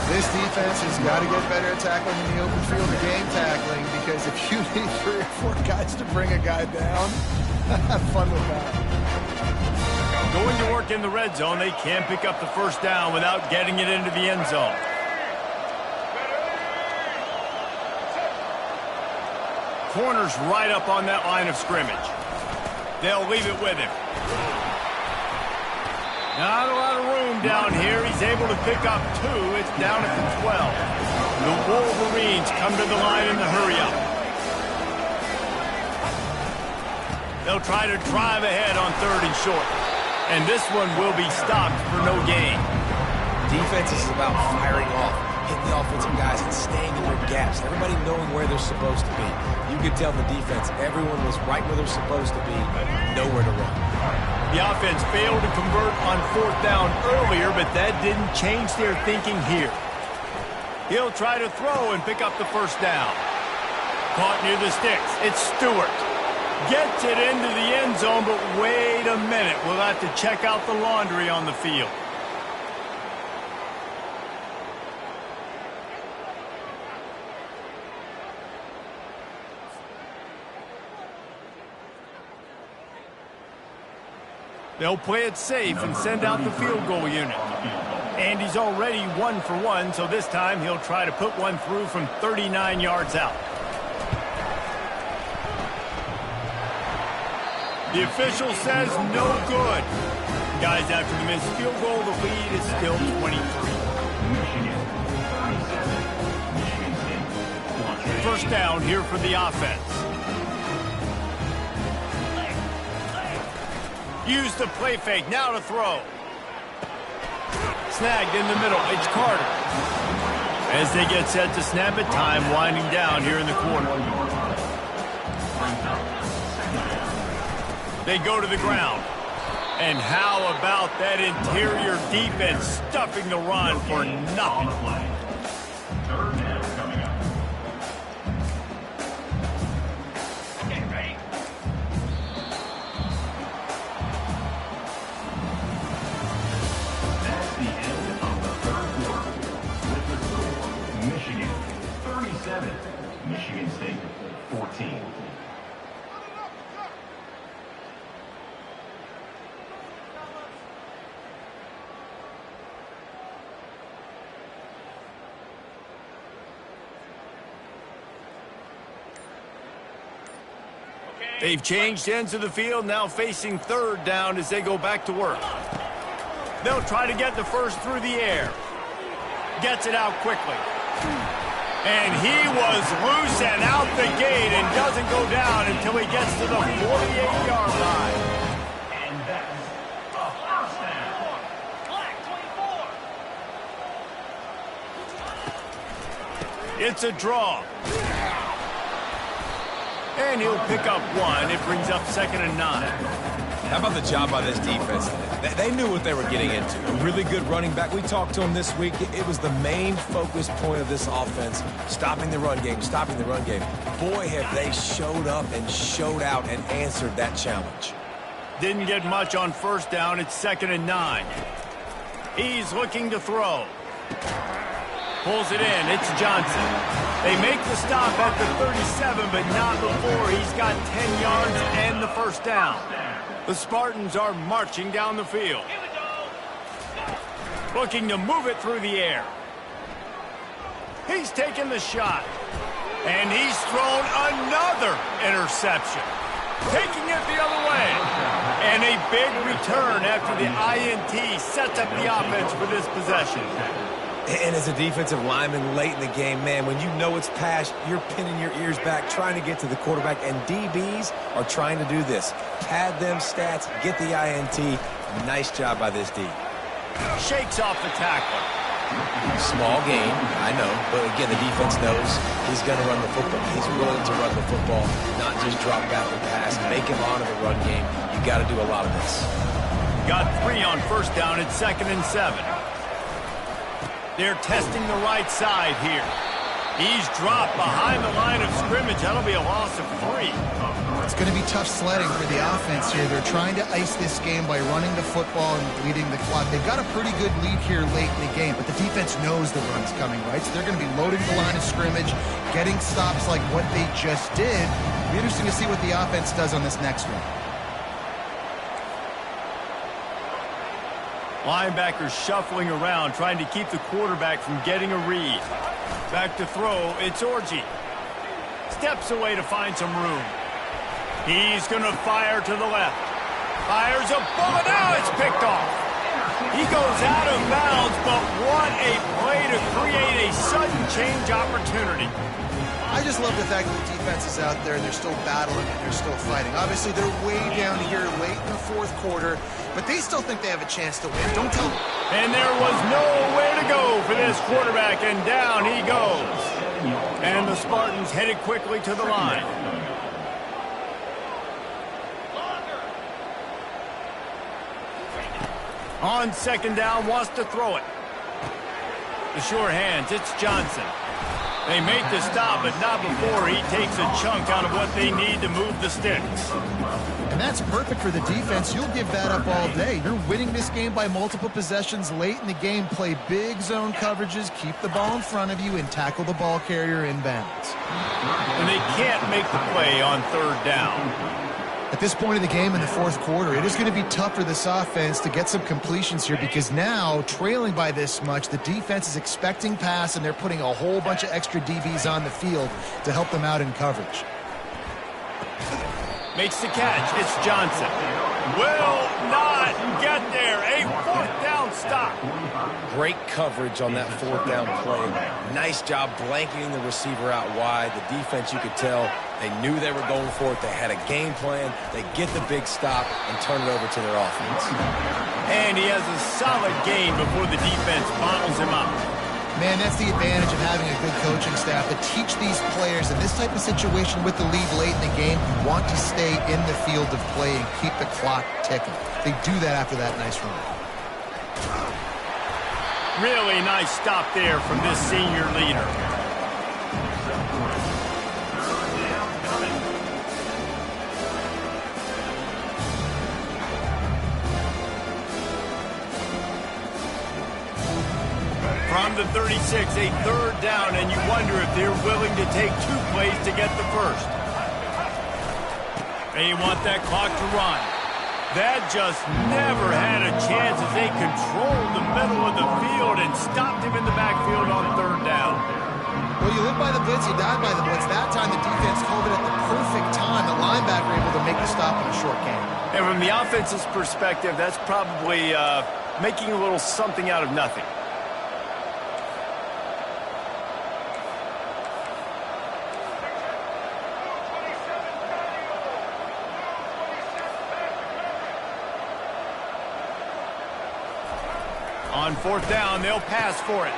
This defense has got to get better at tackling in the open field of game tackling, because if you need 3 or 4 guys to bring a guy down, have fun with that. Going to work in the red zone, they can't pick up the first down without getting it into the end zone. Corner's right up on that line of scrimmage. They'll leave it with him. Not a lot of room down here. He's able to pick up 2. It's down at the 12. The Wolverines come to the line in the hurry-up. They'll try to drive ahead on 3rd and short. And this one will be stopped for no gain. Defense is about firing off, hitting the offensive guys and staying in their gaps. Everybody knowing where they're supposed to be. You could tell the defense, everyone was right where they're supposed to be, nowhere to run. The offense failed to convert on 4th down earlier, but that didn't change their thinking here. He'll try to throw and pick up the first down. Caught near the sticks. It's Stewart. Gets it into the end zone, but wait a minute. We'll have to check out the laundry on the field. They'll play it safe and send out the field goal unit. And he's already 1 for 1, so this time he'll try to put one through from 39 yards out. The official says no good. Guys, after the missed field goal, the lead is still 23. First down here for the offense. Use the play fake, now to throw. Snagged in the middle, it's Carter. As they get set to snap it, time winding down here in the quarter. They go to the ground. And how about that interior defense stuffing the run for nothing? 3rd down coming up. Okay, ready? That's the end of the 3rd quarter. With the score, Michigan 37, Michigan State 14. They've changed ends of the field, now facing 3rd down as they go back to work. They'll try to get the first through the air. Gets it out quickly. And he was loose and out the gate and doesn't go down until he gets to the 48-yard line. And that's a first down. Black 24. It's a draw. And he'll pick up 1. It brings up 2nd and 9. How about the job by this defense? They knew what they were getting into. A really good running back. We talked to him this week. It was the main focus point of this offense, stopping the run game, stopping the run game. Boy, have they showed up and showed out and answered that challenge. Didn't get much on 1st down. It's 2nd and 9. He's looking to throw. Pulls it in. It's Johnson. They make the stop at the 37, but not before he's got 10 yards and the first down. The Spartans are marching down the field. Looking to move it through the air. He's taken the shot. And he's thrown another interception. Taking it the other way. And a big return after the INT sets up the offense for this possession. And as a defensive lineman late in the game, man, when you know it's pass, you're pinning your ears back, trying to get to the quarterback, and DBs are trying to do this. Pad them stats, get the INT. Nice job by this D. Shakes off the tackler. Small gain, I know, but again, the defense knows he's going to run the football. He's willing to run the football, not just drop back and pass, make him honor the run game. You got to do a lot of this. Got 3 on first down at 2nd and 7. They're testing the right side here. He's dropped behind the line of scrimmage. That'll be a loss of 3. It's going to be tough sledding for the offense here. They're trying to ice this game by running the football and bleeding the clock. They've got a pretty good lead here late in the game, but the defense knows the run's coming, right? So they're going to be loading the line of scrimmage, getting stops like what they just did. It'll be interesting to see what the offense does on this next one. Linebackers shuffling around, trying to keep the quarterback from getting a read. Back to throw, it's Orji. Steps away to find some room. He's going to fire to the left. Fires a bullet. Now it's picked off. He goes out of bounds, but what a play to create a sudden change opportunity. I just love the fact that the defense is out there and they're still battling and they're still fighting. Obviously, they're way down here late in the 4th quarter, but they still think they have a chance to win. Don't tell them. And there was nowhere to go for this quarterback, and down he goes. And the Spartans headed quickly to the line. On 2nd down, wants to throw it. The sure hands, it's Johnson. They make the stop, but not before he takes a chunk out of what they need to move the sticks. And that's perfect for the defense. You'll give that up all day. You're winning this game by multiple possessions late in the game. Play big zone coverages, keep the ball in front of you, and tackle the ball carrier inbounds. And they can't make the play on 3rd down. At this point in the game in the 4th quarter, it is going to be tough for this offense to get some completions here because now, trailing by this much, the defense is expecting pass and they're putting a whole bunch of extra DBs on the field to help them out in coverage. Makes the catch. It's Johnson. Will not get there. A 4th down stop. Great coverage on that 4th down play. Nice job blanketing the receiver out wide. The defense, you could tell, they knew they were going for it. They had a game plan. They get the big stop and turn it over to their offense. And he has a solid game before the defense bottles him up. Man, that's the advantage of having a good coaching staff to teach these players in this type of situation with the lead late in the game. You want to stay in the field of play and keep the clock ticking. They do that after that nice run. Really nice stop there from this senior leader. From the 36, a 3rd down, and you wonder if they're willing to take 2 plays to get the first. They want that clock to run. That just never had a chance as they controlled the middle of the field and stopped him in the backfield on 3rd down. Well, you live by the blitz, you die by the blitz. That time the defense called it at the perfect time. The linebacker able to make the stop in a short game. And from the offense's perspective, that's probably making a little something out of nothing. On 4th down, they'll pass for it.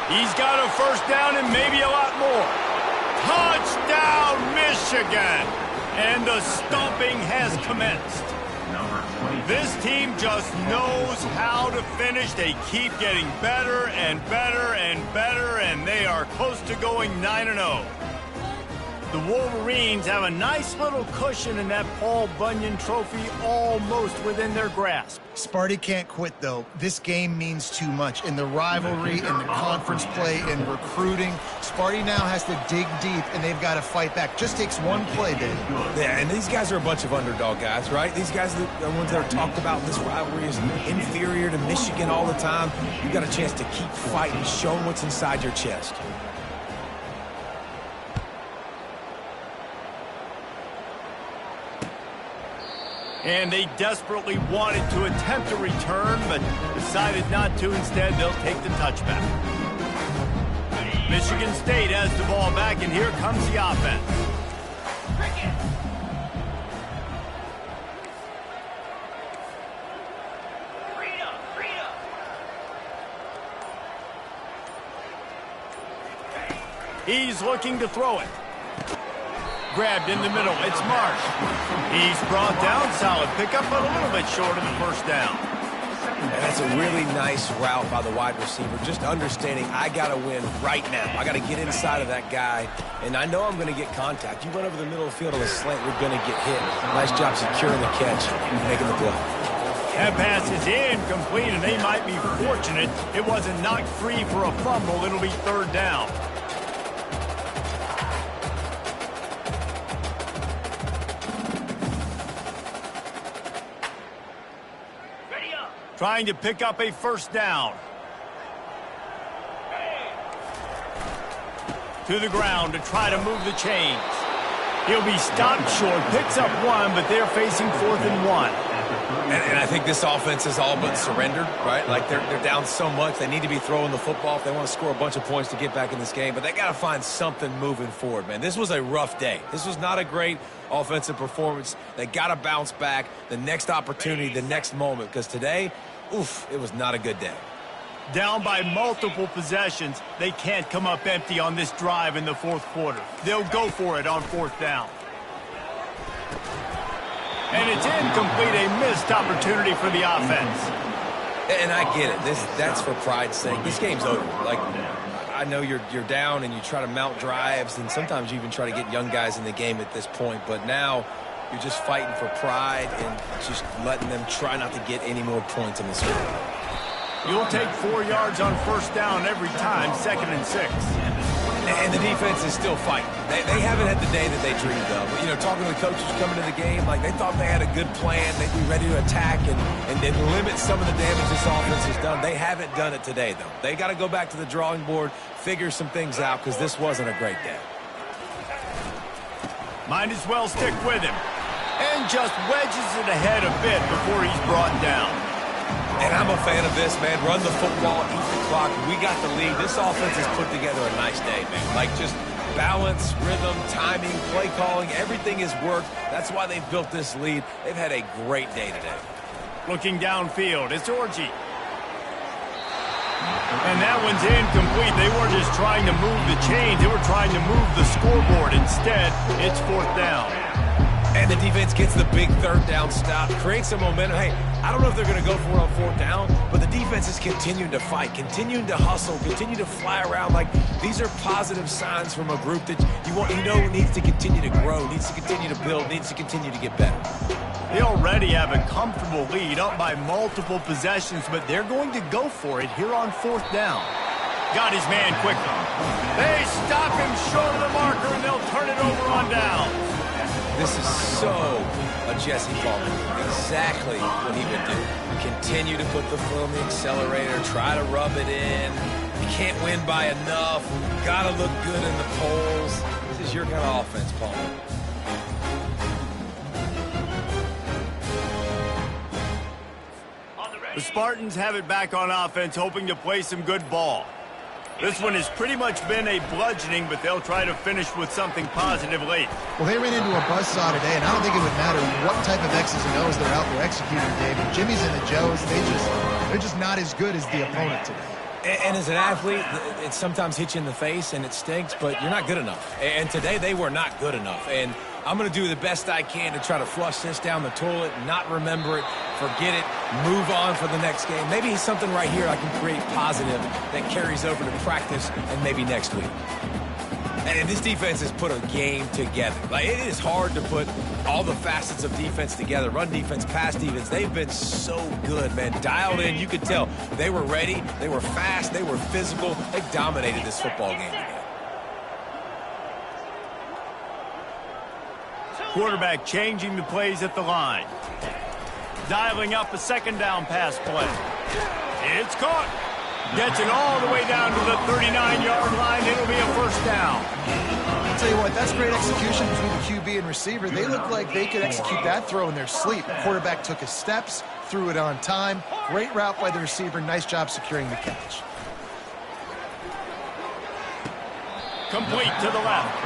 He's got a 1st down and maybe a lot more. Touchdown, Michigan! And the stomping has commenced. This team just knows how to finish. They keep getting better and better and better, and they are close to going 9-0. The Wolverines have a nice little cushion in that Paul Bunyan trophy almost within their grasp. Sparty can't quit, though. This game means too much. In the rivalry, in the conference play, in recruiting, Sparty now has to dig deep, and they've got to fight back. Just takes one play, Dave. Yeah, and these guys are a bunch of underdog guys, right? These guys are the ones that are talked about in this rivalry is inferior to Michigan all the time. You got a chance to keep fighting, show them what's inside your chest. And they desperately wanted to attempt a return, but decided not to. Instead, they'll take the touchback. Michigan State has the ball back, and here comes the offense. He's looking to throw it. Grabbed in the middle. It's Marsh. He's brought down. Solid pickup, but a little bit short of the first down. And that's a really nice route by the wide receiver. Just understanding I got to win right now. I got to get inside of that guy, and I know I'm going to get contact. You run over the middle of the field on a slant, you're going to get hit. Nice job securing the catch and making the play. That pass is incomplete, and they might be fortunate it wasn't knocked free for a fumble. It'll be third down. Trying to pick up a first down. To the ground to try to move the chains. He'll be stopped short. Picks up one, but they're facing 4th and 1. And I think this offense is all but surrendered, right? Like they're down so much. They need to be throwing the football if they want to score a bunch of points to get back in this game. But they got to find something moving forward, man. This was a rough day. This was not a great offensive performance. They got to bounce back the next opportunity, the next moment. Because today, oof, it was not a good day. Down by multiple possessions, they can't come up empty on this drive in the fourth quarter. They'll go for it on 4th down. And it's incomplete, a missed opportunity for the offense. And I get it. That's for pride's sake. This game's over. Like, I know you're down and you try to mount drives, and sometimes you even try to get young guys in the game at this point. But now you're just fighting for pride and just letting them try not to get any more points in this game. You'll take 4 yards on first down every time, 2nd and 6. And the defense is still fighting. They haven't had the day that they dreamed of. But, you know, talking to the coaches coming to the game, like they thought they had a good plan. They'd be ready to attack and limit some of the damage this offense has done. They haven't done it today, though. They got to go back to the drawing board, figure some things out, because this wasn't a great day. Might as well stick with him. And just wedges it ahead a bit before he's brought down. And I'm a fan of this, man. Run the football, eat the clock. We got the lead. This offense has put together a nice day, man. Like just balance, rhythm, timing, play calling, everything has worked. That's why they've built this lead. They've had a great day today. Looking downfield, it's Orji. And that one's incomplete. They weren't just trying to move the chains. They were trying to move the scoreboard. Instead, it's 4th down. And the defense gets the big 3rd down stop, creates some momentum. Hey, I don't know if they're going to go for it on 4th down, but the defense is continuing to fight, continuing to hustle, continue to fly around. Like, these are positive signs from a group that you know needs to continue to grow, needs to continue to build, needs to continue to get better. They already have a comfortable lead, up by multiple possessions, but they're going to go for it here on 4th down. Got his man quickly. They stop him short of the marker, and they'll turn it over on down. This is so a Jesse Palmer. Exactly what he would do. Continue to put the foot on the accelerator, try to rub it in. You can't win by enough. Got to look good in the polls. This is your kind of offense, Palmer. The Spartans have it back on offense, hoping to play some good ball. This one has pretty much been a bludgeoning, but they'll try to finish with something positive late. Well, they ran into a buzzsaw today, and I don't think it would matter what type of X's and O's they're out there executing, Dave. The Jimmys and the Joes, they're just not as good as the opponent today. And as an athlete, it sometimes hits you in the face, and it stinks, but you're not good enough. And today, they were not good enough. And I'm going to do the best I can to try to flush this down the toilet, not remember it, forget it, move on for the next game. Maybe something right here I can create positive that carries over to practice and maybe next week. And this defense has put a game together. Like, it is hard to put all the facets of defense together. Run defense, pass defense. They've been so good, man. Dialed in. You could tell they were ready. They were fast. They were physical. They dominated this football game today. Quarterback changing the plays at the line. Dialing up a 2nd down pass play. It's caught. Gets it all the way down to the 39-yard line. It'll be a 1st down. I'll tell you what, that's great execution between the QB and receiver. They look like they could execute that throw in their sleep. The quarterback took his steps, threw it on time. Great route by the receiver. Nice job securing the catch. Complete to the left.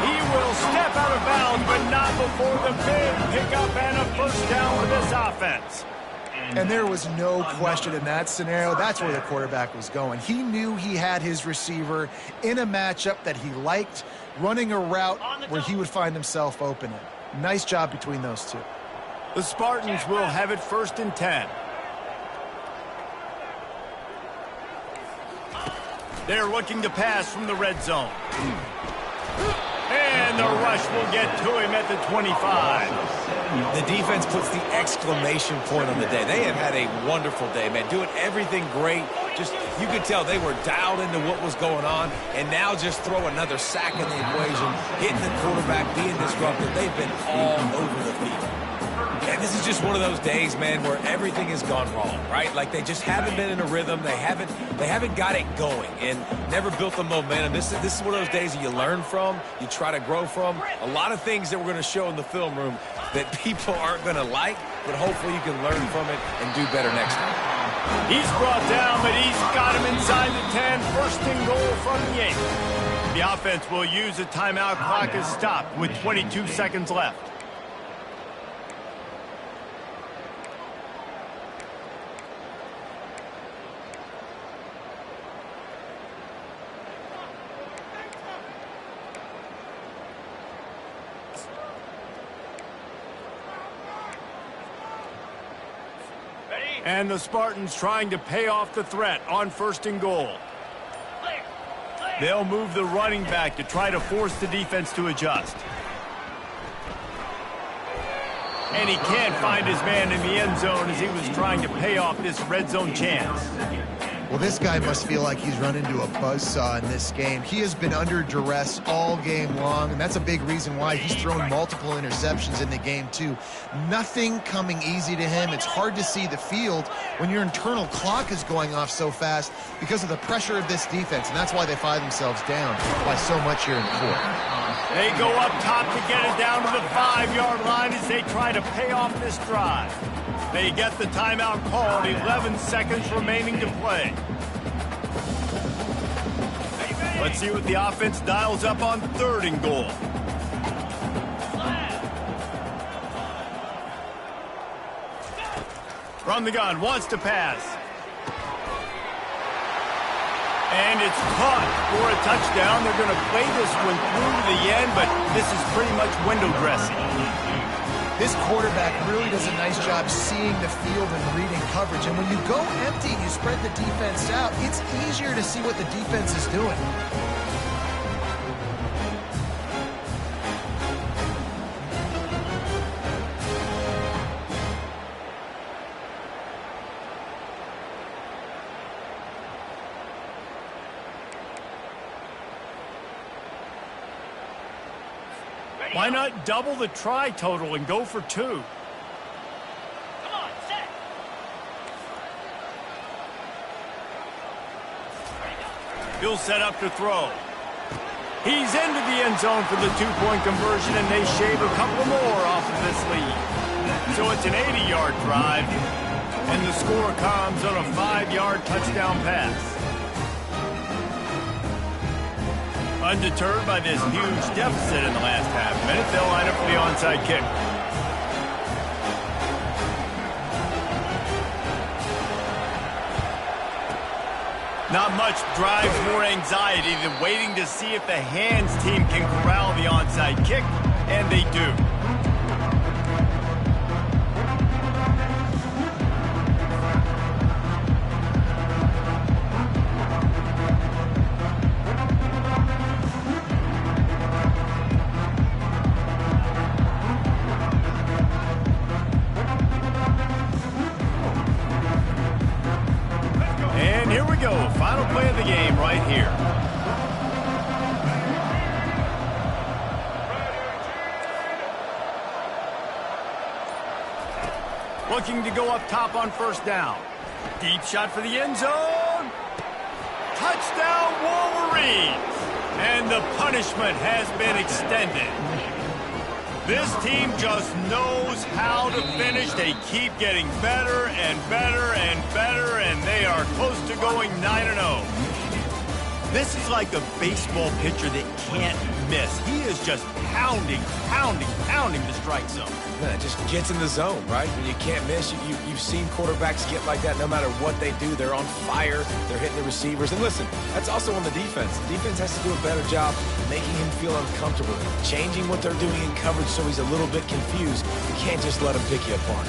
He will step out of bounds, but not before the big pickup and a first down for this offense. And there was no question in that scenario. That's where the quarterback was going. He knew he had his receiver in a matchup that he liked, running a route where he would find himself open. Nice job between those two. The Spartans will have it 1st and 10. They're looking to pass from the red zone. And the rush will get to him at the 25. The defense puts the exclamation point on the day. They have had a wonderful day, man. Doing everything great. Just, you could tell they were dialed into what was going on. And now just throw another sack in the equation, hitting the quarterback, being disruptive. They've been all over the field. And this is just one of those days, man, where everything has gone wrong, right? Like they just haven't been in a rhythm. They haven't got it going and never built the momentum. This is one of those days that you learn from, you try to grow from. A lot of things that we're going to show in the film room that people aren't going to like, but hopefully you can learn from it and do better next time. He's brought down, but he's got him inside the 10. 1st and goal from the 8. The offense will use a timeout. Clock is stopped with 22 seconds left. And the Spartans trying to pay off the threat on 1st and goal. They'll move the running back to try to force the defense to adjust. And he can't find his man in the end zone as he was trying to pay off this red zone chance. Well, this guy must feel like he's run into a buzzsaw in this game. He has been under duress all game long, and that's a big reason why he's thrown multiple interceptions in the game, too. Nothing coming easy to him. It's hard to see the field when your internal clock is going off so fast because of the pressure of this defense, and that's why they find themselves down by so much here in 4. They go up top to get it down to the 5-yard line as they try to pay off this drive. They get the timeout called, 11 seconds remaining to play. Let's see what the offense dials up on 3rd and goal. From the gun, wants to pass. And it's caught for a touchdown. They're going to play this one through to the end, but this is pretty much window dressing. This quarterback really does a nice job seeing the field and reading coverage. And when you go empty and you spread the defense out, it's easier to see what the defense is doing. Why not double the try total and go for 2? Come on, set. He'll set up to throw. He's into the end zone for the 2-point conversion, and they shave a couple more off of this lead. So it's an 80-yard drive, and the score comes on a 5-yard touchdown pass. Undeterred by this huge deficit in the last half-minute, they'll line up for the onside kick. Not much drives more anxiety than waiting to see if the hands team can corral the onside kick, and they do. Final play of the game right here. Looking to go up top on 1st down. Deep shot for the end zone. Touchdown Wolverines. And the punishment has been extended. This team just knows how to finish. They keep getting better and better and better, and they are close to going 9-0. This is like a baseball pitcher that can't miss. He is just pounding the strike zone. Man, it just gets in the zone, right? When you can't miss, you've seen quarterbacks get like that no matter what they do. They're on fire. They're hitting the receivers. And listen, that's also on the defense. The defense has to do a better job making him feel uncomfortable, changing what they're doing in coverage so he's a little bit confused. You can't just let him pick you apart.